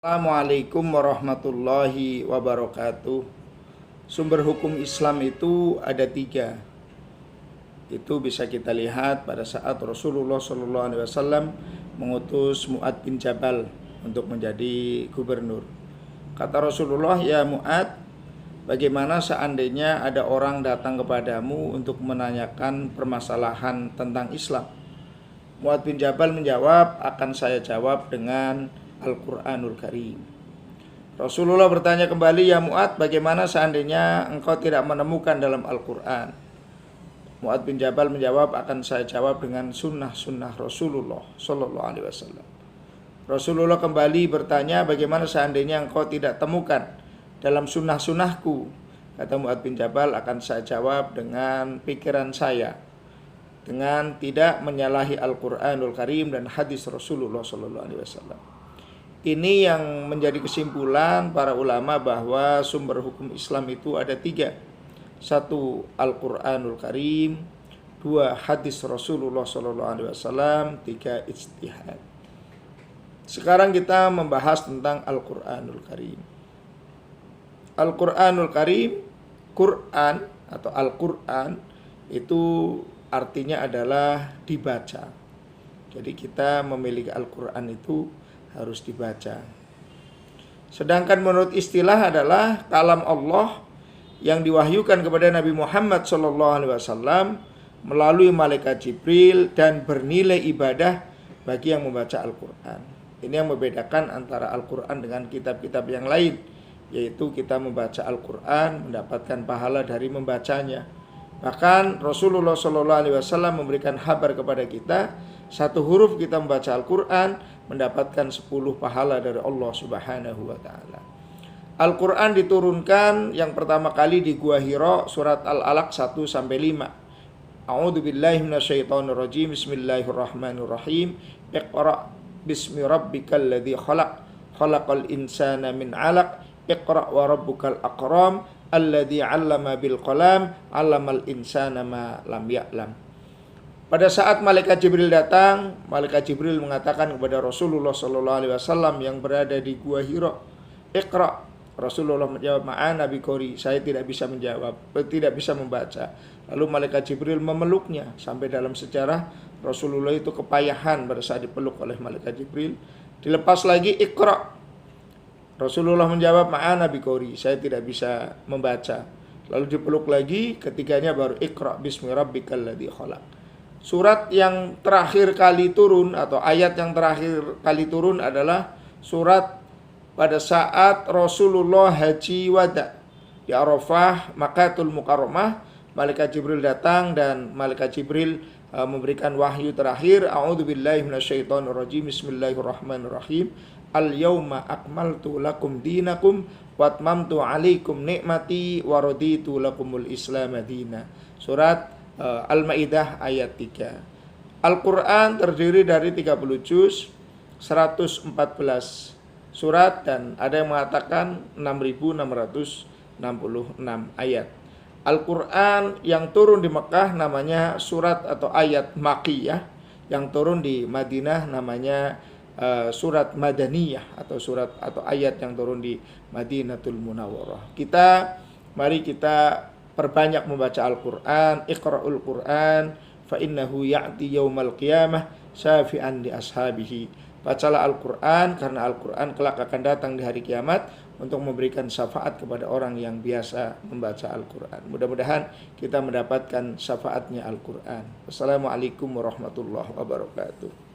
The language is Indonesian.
Assalamualaikum warahmatullahi wabarakatuh. Sumber hukum Islam itu ada 3. Itu bisa kita lihat pada saat Rasulullah SAW mengutus Mu'ad bin Jabal untuk menjadi gubernur. Kata Rasulullah, "Ya Mu'ad, bagaimana seandainya ada orang datang kepadamu untuk menanyakan permasalahan tentang Islam?" Mu'ad bin Jabal menjawab, "Akan saya jawab dengan Al-Quranul Karim." Rasulullah bertanya kembali, "Ya Mu'ad, bagaimana seandainya engkau tidak menemukan dalam Al-Quran?" Mu'ad bin Jabal menjawab, "Akan saya jawab dengan sunnah-sunnah Rasulullah Sallallahu Alaihi Wasallam." Rasulullah kembali bertanya, "Bagaimana seandainya engkau tidak temukan dalam sunnah-sunnahku?" Kata Mu'ad bin Jabal, "Akan saya jawab dengan pikiran saya, dengan tidak menyalahi Al-Quranul Karim dan hadis Rasulullah Sallallahu Alaihi Wasallam." Ini yang menjadi kesimpulan para ulama bahwa sumber hukum Islam itu ada 3. 1. Al-Quranul Karim, 2. Hadis Rasulullah SAW, 3. Ijtihad. Sekarang kita membahas tentang Al-Quranul Karim. Al-Quranul Karim, Quran atau Al-Quran itu artinya adalah dibaca. Jadi kita memiliki Al-Quran itu harus dibaca. Sedangkan menurut istilah adalah kalam Allah yang diwahyukan kepada Nabi Muhammad SAW melalui malaikat Jibril dan bernilai ibadah bagi yang membaca Al-Quran. Ini yang membedakan antara Al-Quran dengan kitab-kitab yang lain, yaitu kita membaca Al-Quran mendapatkan pahala dari membacanya. Bahkan Rasulullah SAW memberikan kabar kepada kita, 1 huruf kita membaca Al-Quran mendapatkan 10 pahala dari Allah Subhanahu wa Ta'ala. Al-Quran diturunkan yang pertama kali di Gua Hira, surat Al-Alaq 1-5. A'udzu billahi minasyaitonir rajim. Bismillahirrahmanirrahim. Iqra bismi rabbikal ladzi khalaq. Khalaqal insana min 'alaq. Iqra wa rabbukal akram. Alladzi 'allama bil qalam. 'allamal insana ma lam ya'lam. Pada saat malaikat Jibril datang, malaikat Jibril mengatakan kepada Rasulullah SAW yang berada di Gua Hira, "Iqra." Rasulullah menjawab, "Ma'ana biqori." Saya tidak bisa menjawab, tidak bisa membaca. Lalu malaikat Jibril memeluknya. Sampai dalam sejarah Rasulullah itu kepayahan pada saat dipeluk oleh malaikat Jibril. Dilepas lagi, "Iqra." Rasulullah menjawab, "Ma'ana biqori." Saya tidak bisa membaca. Lalu dipeluk lagi, ketiganya baru, "Iqra bismi rabbikal ladzi khalaq." Surat yang terakhir kali turun atau ayat yang terakhir kali turun adalah surat pada saat Rasulullah haji wada di Arafah, Makkahul Mukarramah. Malaikat Jibril datang dan malaikat Jibril memberikan wahyu terakhir. A'udzu billahi minasyaitonir rajim. Bismillahirrahmanirrahim. Al-yauma akmaltu lakum dinakum wa atmamtu 'alaikum ni'mati wa raditu lakumul Islam madina. Surat Al-Maidah ayat 3. Al-Quran terdiri dari 30 juz, 114 surat, dan ada yang mengatakan 6.666 ayat. Al-Quran yang turun di Mekah namanya surat atau ayat Makkiyah, yang turun di Madinah namanya surat Madaniyah atau surat atau ayat yang turun di Madinatul Munawwarah. Mari kita perbanyak membaca Al-Quran. Iqra'ul Quran fa innahu ya'ti yaumal qiyamah syafi'an li ashabihi. Bacalah Al-Quran karena Al-Quran kelak akan datang di hari kiamat untuk memberikan syafaat kepada orang yang biasa membaca Al-Quran. Mudah-mudahan kita mendapatkan syafaatnya Al-Quran. Wassalamualaikum warahmatullahi wabarakatuh.